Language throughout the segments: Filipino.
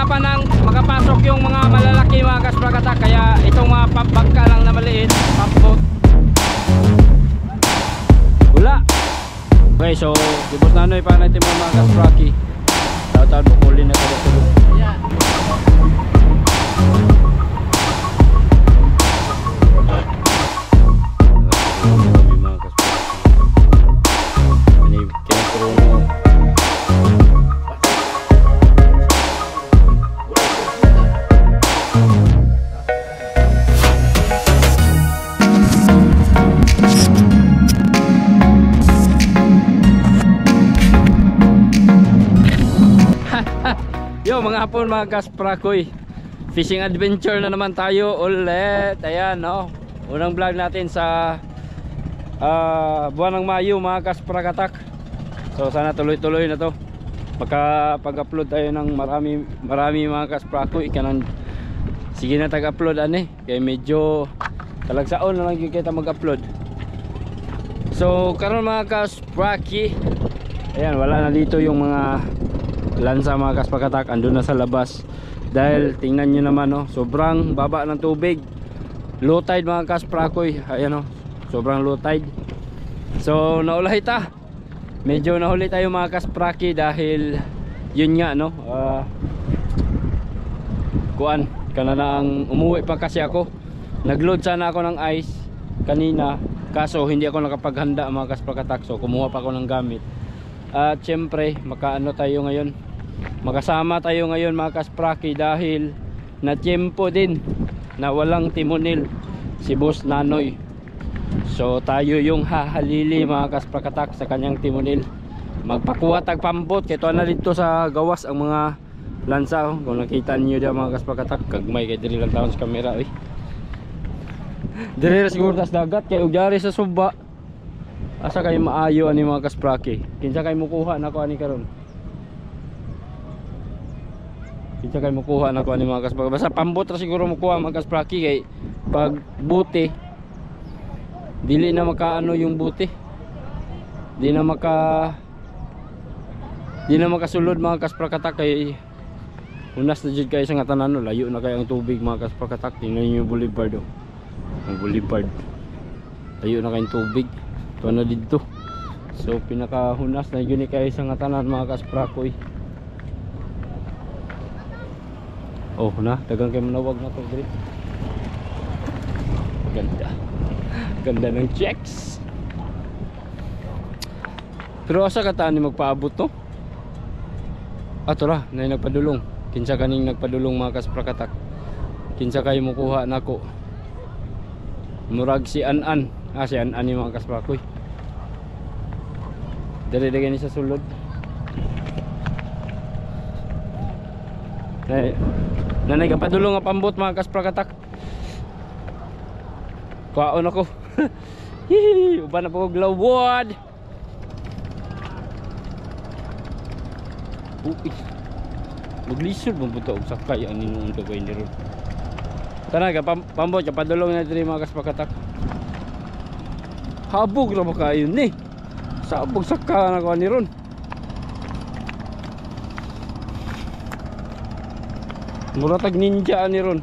nahihirapan ng makapasok yung mga malalaki mga kasprakatak, kaya itong mga bangka lang na maliit, pampot, wala. Okay, so dibos na pa natin mga kaspraki. Taon-taon bukuli na tulog-tulog. Yo mga hapon mga kasprakoy, fishing adventure na naman tayo ulit. Ayan no, unang vlog natin sa buwan ng Mayo mga kasprakatak. So sana tuloy-tuloy na to. Pag-upload tayo ng marami mga kasprakoy. Sige na tag-upload ani, kaya medyo talagsaon na lang yung kita mag-upload. So karon mga kaspraki, ayan, wala na dito yung mga lansa mga kasprakatak, andun na sa labas. Dahil tingnan nyo naman no, sobrang baba ng tubig, low tide mga kasprakoy. Ayan no, sobrang low tide. So naulahi ta, medyo nahuli tayo mga kaspraki dahil yun nga no, kuan kana na ang umuwi pa kasi ako. Nagload sana ako ng ice kanina, kaso hindi ako nakapaghanda mga kasprakatak, so kumuha pa ako ng gamit. At syempre makaano tayo ngayon, makasama tayo ngayon mga kaspraki dahil na tiyempo din na walang timonel si Boss Nanoy. So tayo yung hahalili mga kasprakatak sa kanyang timonel. Magpakuha tag pambot kay tuwa na dito sa gawas ang mga lansa. Kung nakita niyo diyan mga kasprakatak, kagmay kay diri lang taon sa camera eh. Diri siguro tas dagat kay ugyari sa suba. Asa kayo maayo ani mga kaspraki? Kinsa kayo mukuha nako ani karon? Kinsa kayo mukuha nako ani mga kaspraki? Basta pambot ra siguro mukuha mga kaspraki kay pag buti dili na makaano yung buti. Di na makasulod mga kasprakatak kay unas na jud kayo sa ngatanan no, layo na kay ang tubig mga kasprakatak. Tingnan niyo yung boulevard oh. Ang boulevard. Layo na kay ang tubig. Ito na dito. So pinakahunas na yun kayo sa ngatanan mga kasprakoy. Oh na, dagang kayo manawag na to dito. Ganda. Ganda ng checks. Pero asa kataan ni magpaabot to? Ato ra, na nagpadulong. Kinsa kaning nagpadulong mga kasprakatak. Kinsa kayo mukuha nako. Murag si An-an. Si An-an ni mga kasprakoy. Dali-dali ni sa sulod. Nanay kapadulong nga pambot mga kasprakatak. Kuhaon ako. Hihi, uban na po glawad. Uy. Maglisod mo buta og sakay ani nung to kay niro. Tanaga pambot kapadulong na diri mga kasprakatak. Habog ra makayo ni. Sabog saka na ko ni ron. Muratag ninja ni ron.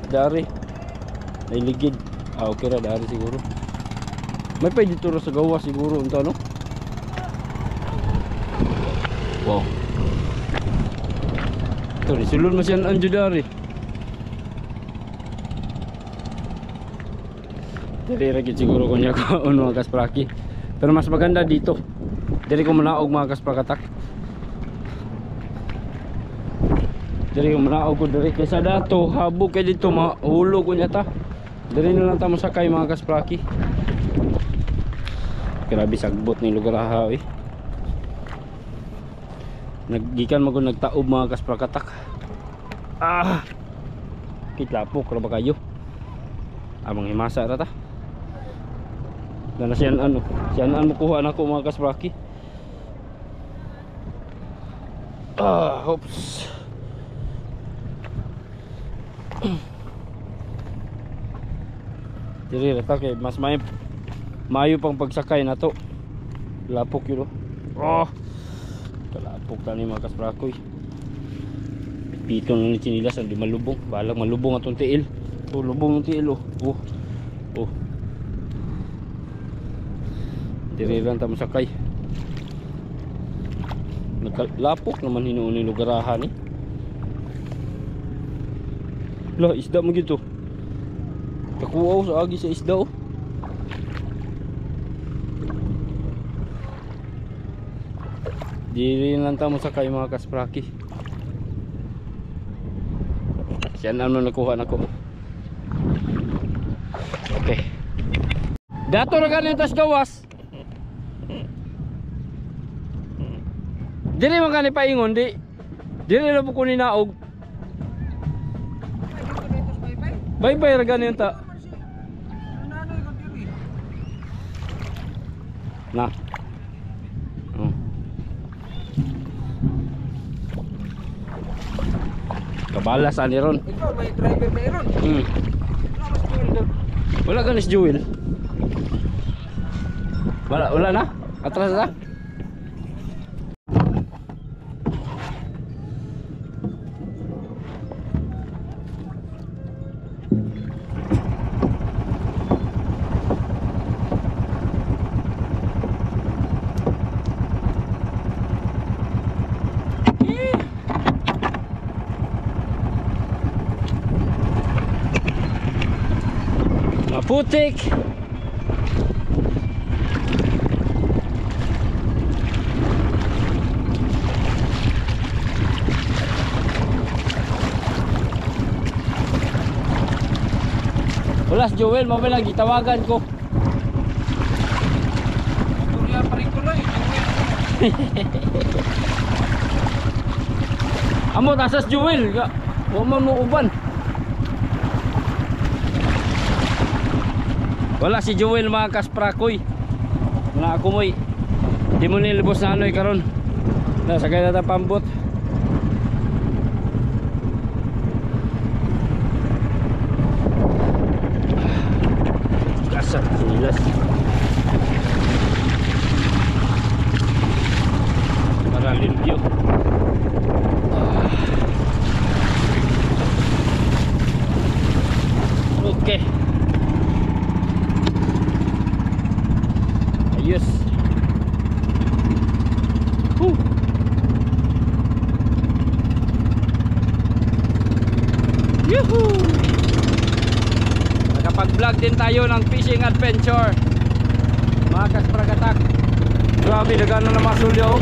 Dari. Ay ligid. Okay ra dari siguro. May pa dito ra sa gawa siguro unta no. Wow. Ito sulod man siya anjo dari. Dili ra gid siguro kunya ko mga kaspraki. Pero mas maganda dito. Dili ko manaog mga kasprakatak. Dili ko manaog ko diri kaysa dato habog kay dito mahulog ko niya ta. Dili na lang ta mo sakay mga kaspraki. Grabe sagbot ni lugar ha eh. Naggikan mo ko nagtaob mga kasprakatak. Kitlapok ra ba kayo? Amang himasa ra ta. Na siyan ano, siyan mo kuha na ko mga kaspraki. Oops. Diri rata kay mas mayo pang pagsakay na to. Lapok yun oh. Kalapok tani mga kasprakoy. Piton lang ni chinilas ang di malubong. Balang malubong atong tiil. Oh, lubong ng tiil oh. Oh. Oh. Diri lang ta masakay. Nagkalapok naman hinuon ni lugarahan eh. Lah, isda mo gito. Kakuaw sa agi sa isda oh. Diri lang ta masakay mga kaspraki. Siyan ano nakuha nako. Okay. Dato ra ganin tas gawas. Dili man kani paingon di. Dili ra po kunin naog. Bye-bye ra ganin ta. Na. Oh. Kabalas ani ron. Ikaw may driver na ron. Wala ganis Jewel. Wala na? Atras na? Putik. Wala si Joel, mamaya lang gitawagan ko. Turya pa rin ko lang. Amo tasas Joel, wa man mo uban. Wala si Joel mga kasprakoy. Na ako mo'y di mo nilibos na ano'y karon. Na sagay na ta pambot. Kasat sinilas. Para limpyo. Okay. Ayos. Yuhu! Nakapag-vlog din tayo ng fishing adventure. Mga kaspragatak. Grabe, nagano na masulyo.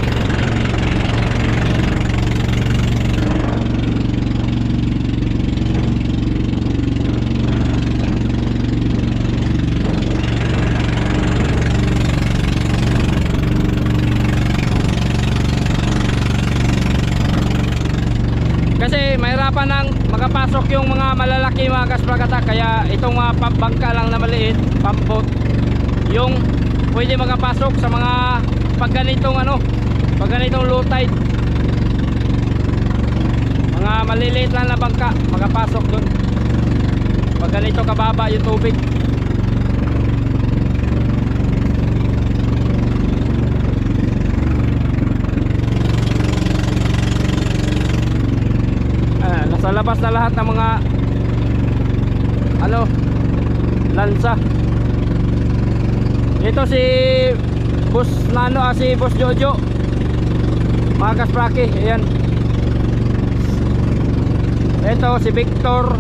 Kasi mahirapan nang makapasok yung mga malalaki mga kaspragata. Kaya itong mga bangka lang na maliit, pampot, yung pwede makapasok sa mga pagganitong pagganitong low tide. Mga maliliit lang na bangka makapasok dun pag ganito kababa yung tubig. Nasa labas na lahat ng mga lansa. Ito si Boss Nano, si Boss Jojo mga kaspraki. Ayan. Ito si Victor.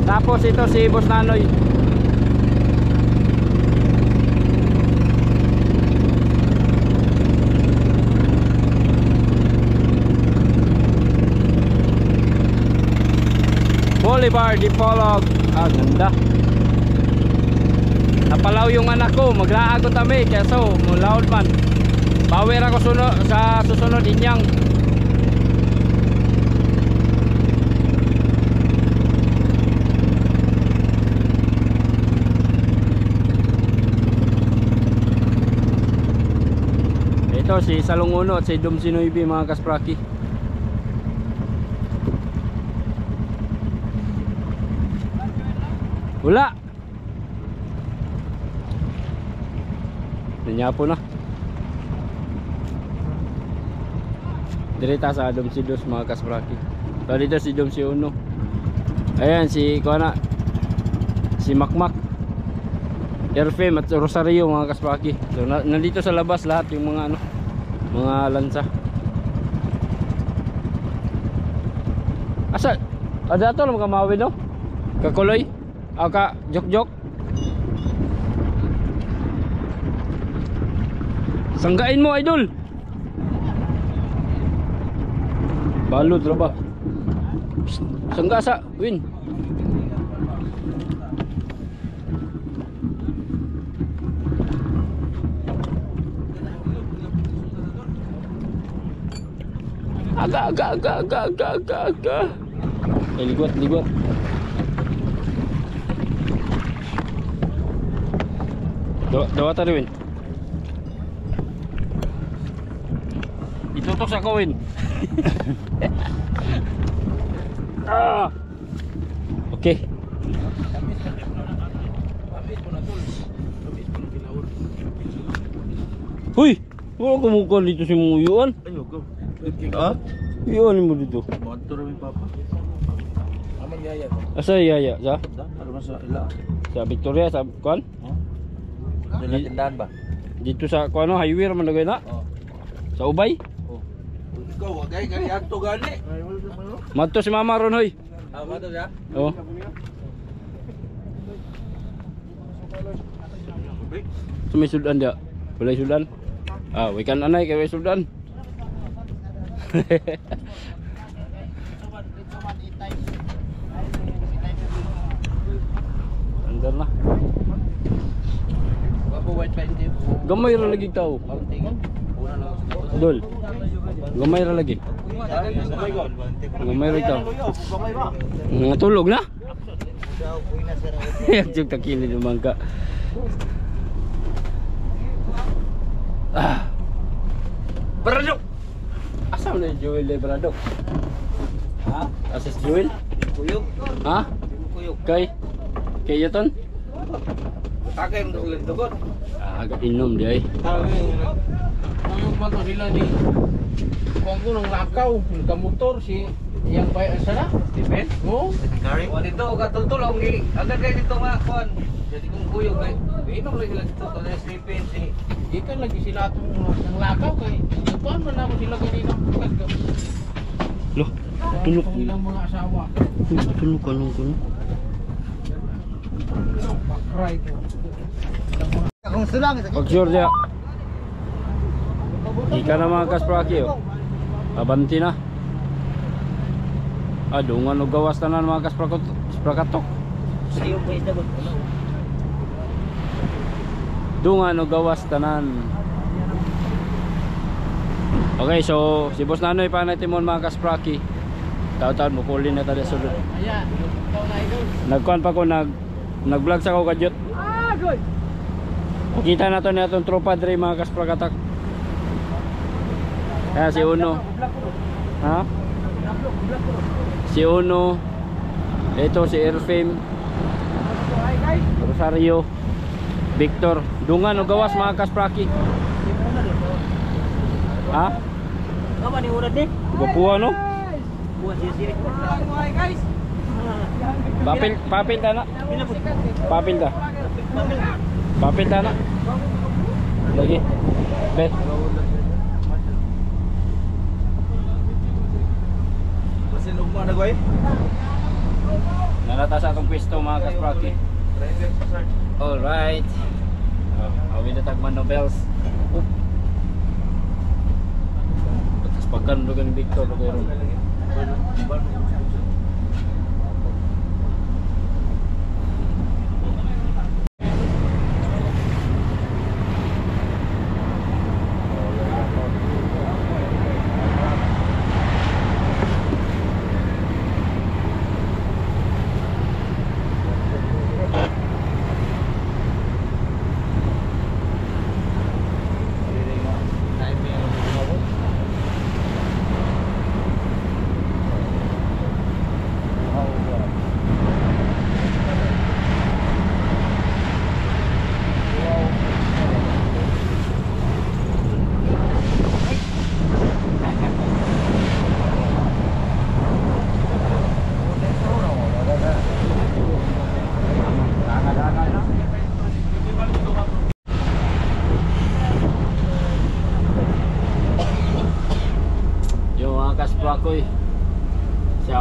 Tapos ito si Boss Nanoy. Bolivar Dipolog. Ah, ganda. Napalaw yung anak ko, maglaagot kami, kaya so mulaod man. Power ako sa susunod inyang. Ito si Salonguno at si Dom Sinoybi mga kaspraki. Wala. Nanyapo na. Direta sa Dom si Dos mga kaspraki. So dito si Dom si Uno. Ayan si Kuana. Si Makmak. Airfame at Rosario mga kaspraki. So nandito sa labas lahat yung mga ano, mga lansa. Asa? Ada to lang kamawin no? Kakuloy? O ka jok-jok? Sanggain mo idol. Balot ra ba? Sangga sa win. Aga. Ligot. Dawa tadi win. Ditutok sa kawin. Okay. Huy, wala kumukha dito si Muyuan. Ayo go. Ha? Iyon mo dito. Motor mi papa. Aman yaya. Asa yaya sa? Ano sa ila? Sa Victoria sa kuan? Dala tindahan ba? Dito sa kuan no, highway man lagay na. Oh. Sa Ubay. Oh. Ikaw wagay gani adto gani. Madto si Mama ron hoy. Ah, mato siya? Oh. Sumi sudan dia. Boleh sudan. Ah, weekend anay kay way sudan. Andar na. Wapo white pine dip. Gamay ra lagi tao. Una lang. Dol. Gamay ra lagi. Gamay ra tao. Natulog na? Yung takilid yung mangka. Ah. Baradok. Asam na yung Joel eh, Baradok? Ha? Asas Joel? Kuyog. Ha? Kuyog. Kay Yaton? Takay mo sila dugot. Agak inom dia eh. Kuyog man to sila ni. Kung ko nang lakaw, nagka-motor si yang bayan sana, Stephen. Oo. Gary. O dito katultul ang agad kay dito nga kon. Jadi kung kuyog kay inom lagi sila dito to Stephen si ikan lagi sila atong nang lakaw kay kuan man namo sila kanina pagka. Loh, tunok Ilang mga asawa. tunok kanong kuno. Pakray ko. Pag sure dia. Ika na mga kaspraki oh. Abanti na. Dungan og gawas tanan mga kasprakatok. Dungan og gawas tanan. Okay, so si Boss Nanoy pa natin mo mga kaspraki. Taon-taon mo kulin na tayo sulod. Ayan, ikaw na idol. Nagkuhan pa ko nag-vlog sa ko kadyot. Good. Kita na to ni atong tropa dre mga kasprakatak. Kaya si Uno. Ha? Si Uno. Ito si Airfame. Rosario. Victor. Dungan o gawas mga kaspraki. Ha? Kamu ni urad ni? Gupuha no? Buat sisi. Guys. Papil ta na. Papil ta. Papil ta na. Lagi. Bet. Basin ugma na goy. Nalata sa atong pwesto mga kaspraki. Alright. Awi na tagman no bells. Tapos pagkan do ni Victor do kayo ron.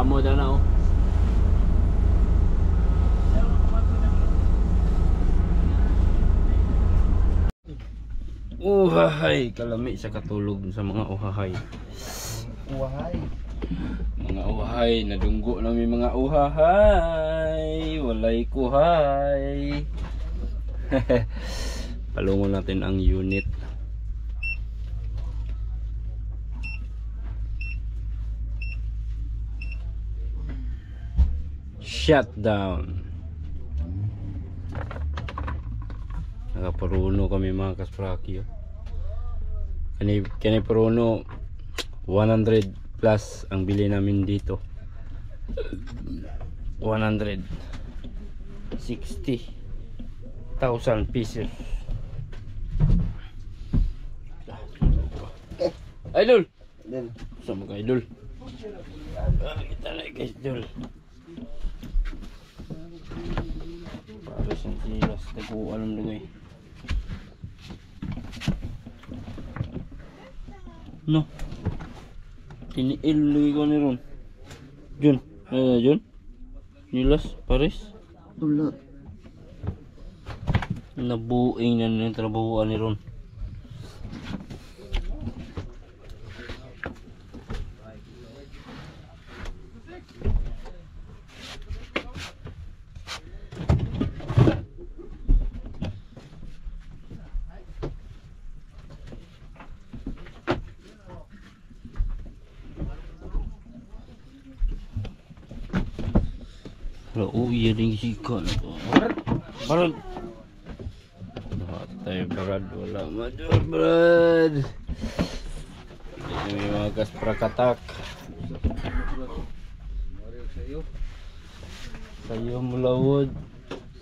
mo na oh. Uhahay, kalami sa katulog sa mga uhahay. Uwahay. Mga uhahay, nadunggo na may mga uhahay. Walay kuhay. Palungon natin ang unit. Shutdown. Nakaparuno kami mga kaspraki. Kani paruno 100 plus ang bili namin dito. 160,000 pieces. Idol. Sama ka idol. Kita na guys idol. Para sa silas tago alam dugay. No. Tiniil lagi ko ni ron. Jun. Jun. Nilas pares. Tula. Nabuing na ng trabahoan ni ron. Oh iya ding sika na to. Barad. Tayo barad wala madul barad. Ini may mga kasprakatak. Sayo mulawod.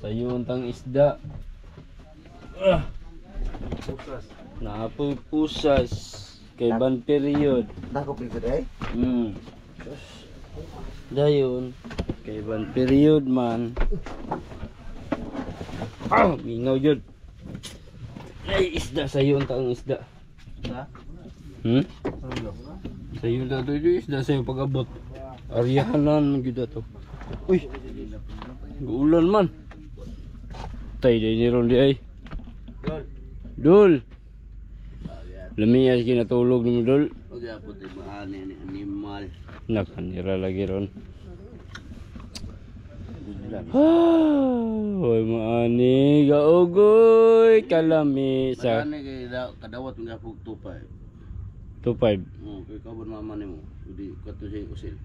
Sayo untang isda. Pusas. Naapoy pusas. Kay ban period. Dako pipit eh. Dayon. Kay ban period man. Mingaw jud. Ay isda sayo untang isda. Ha? Sayo na to isda sayo pag-abot. Aryahanan gyud to. Uy. Guulan man. Tay day ni ron di ay. Dul. Lamiyas kinatulog ni Dul. Oke apo di maani ni animal. Nakanira lagi ron. Hoy maani gaugoy kalami sa Ani kay kadawat nga fug tupay. 25. Kay kabon mama nimo. Udi kato siya usil.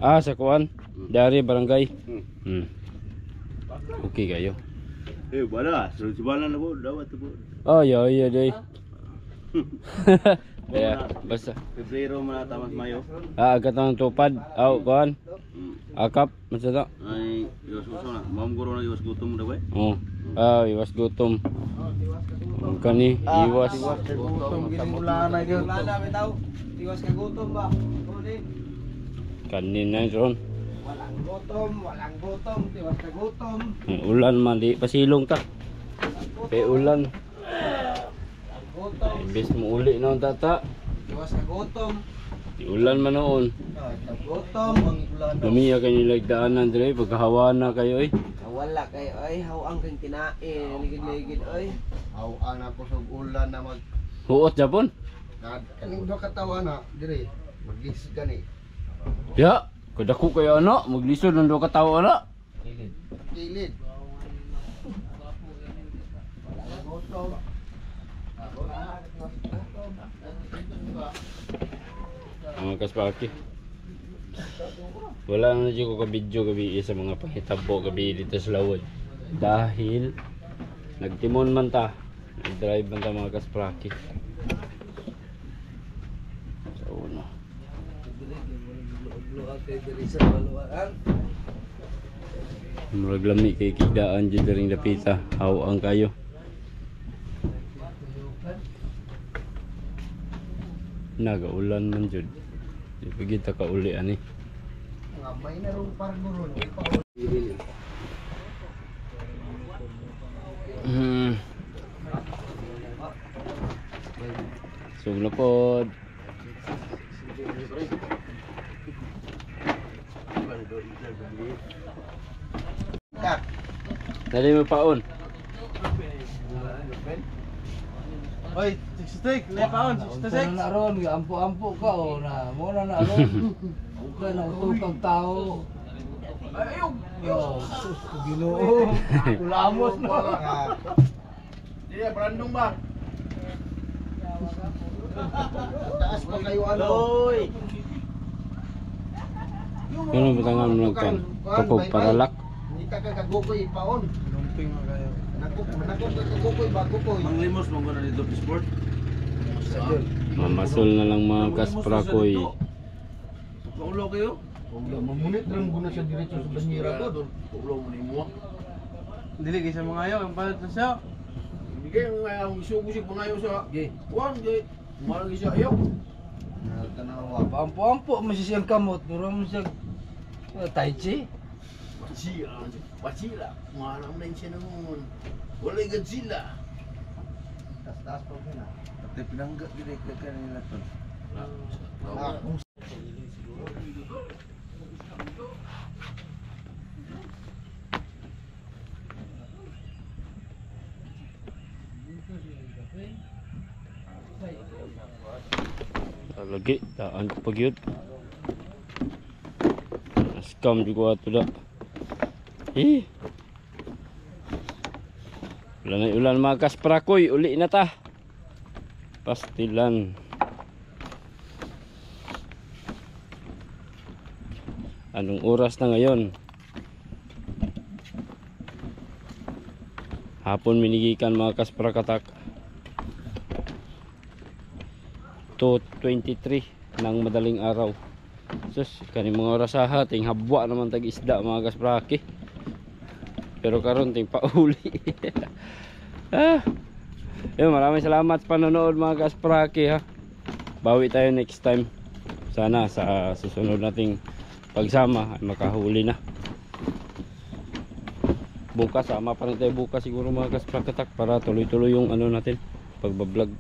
Sa kuan. Dari barangay. Okay kayo. Bala, sunod si bala na po, dawat po. Iya day. Kaya basta. Pebrero man tamas Mayo. Agad ang tupad. Kuan. Akap masada. Ay, iwas uso na. Mam guro na iwas gutom daw eh. Iwas gutom. Kani iwas. Gutom ginula na gyud. Wala na bitaw. Iwas ka gutom ba? Kanin na ron. Walang gutom, iwas ka gutom. Ulan man di pasilong ta. Pe ulan. Gutom, Imbes mo uli na ang tata. iwas ka gutom. Di ulan man noon. Gutom, Lumiya kayo nilagdaanan dire pagkahawa na kayo eh. wala kayo ay hawang kang kinain, ligid-ligid ay. Awan ako sa ulan na mag Huot Japon. kaning do katawa na dire maglis gani. Ya, kadako kayo ana, maglisod ng do ka tawo ana. Kilid. Mga kaspaki. Wala na dyan ko ka-video gabi sa mga pangitabo gabi dito sa Lawod. Dahil nagtimon man ta, nag-drive man ta mga kaspraki. So no. Murag lami kay kigdaan dyan ring dapita. Hawang kayo. Nagaulan man dyan. Di pa kita kauli ani. May narong parang ron. Sug na pod. Ya. Dali mo paon. Oy, 66, lepaon, 66. na ron, ampo-ampo ka o na. Muna na ron. Huwag na utupag tao. Ayun! Yo, sus, Ginoo. Kulamos na. Hindi, brandong ba? Taas pa kayo ano? Oy. Ano ba tangan mo nagkan? Kapag paralak. Hindi ka kagagukoy paon. Lumping mo kayo. Nakop kagagukoy ba gukoy? Limos mo na dito sport. Mamasol na lang mga kasprakoy. Paulo kayo? Mamunit lang guna siya diretso sa banyera ko. Paulo mo ni mo. Dili kay sa mga ayo ang palit na siya. Hindi kayo ang isugo siya pangayo sa Juan, kay umarang siya ayaw. Tanawa. Ampo-ampo mo siya siyang kamot, duro mo siya tai chi. Pachila, mahanap na siya naman. Wala'y Godzilla. Tas pa na. Tapi pinangga gid ka kanila to. Lagi, daan ko pag yun. Scam juga ato da. Ulan na ulan mga kasprakoy, uli na ta. Pastilan. Anong oras na ngayon? Hapon minigikan mga kasprakatak. 2:23 ng madaling araw. Sus, kaning mga oras ha, ting habwa naman tag isda mga kaspraki. Pero karon ting pauli. Maraming salamat sa panonood mga kaspraki ha. Bawi tayo next time. Sana sa susunod nating pagsama ay makahuli na. Bukas, sama pa rin tayo bukas siguro mga kasprakatak para tuloy-tuloy yung ano natin, pagbablog.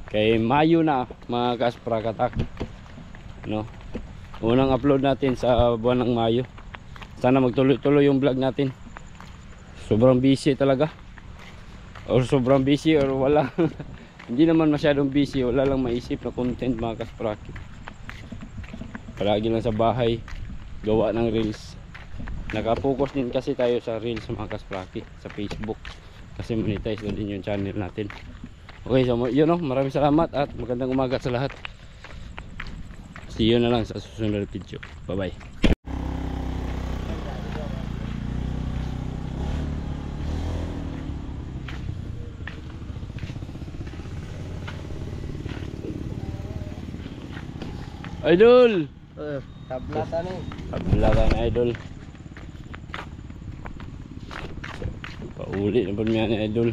Kay Mayo na mga kasprakatak, no? Unang upload natin sa buwan ng Mayo. Sana magtuloy-tuloy yung vlog natin. Sobrang busy talaga. Or sobrang busy or wala. Hindi naman masyadong busy, wala lang maisip na content mga kaspraki. Palagi lang sa bahay, gawa ng reels. Nakapokus din kasi tayo sa reels mga kaspraki sa Facebook. Kasi monetize na din yung channel natin. Okay, so yun o, maraming salamat at magandang umaga sa lahat. See you na lang sa susunod na video. Bye bye. Idol! Tablata ni. Tablata na idol. Pauli na pa niya ni idol.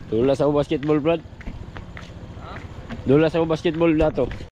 Dula sa basketball, Brad. Dula sa basketball dato.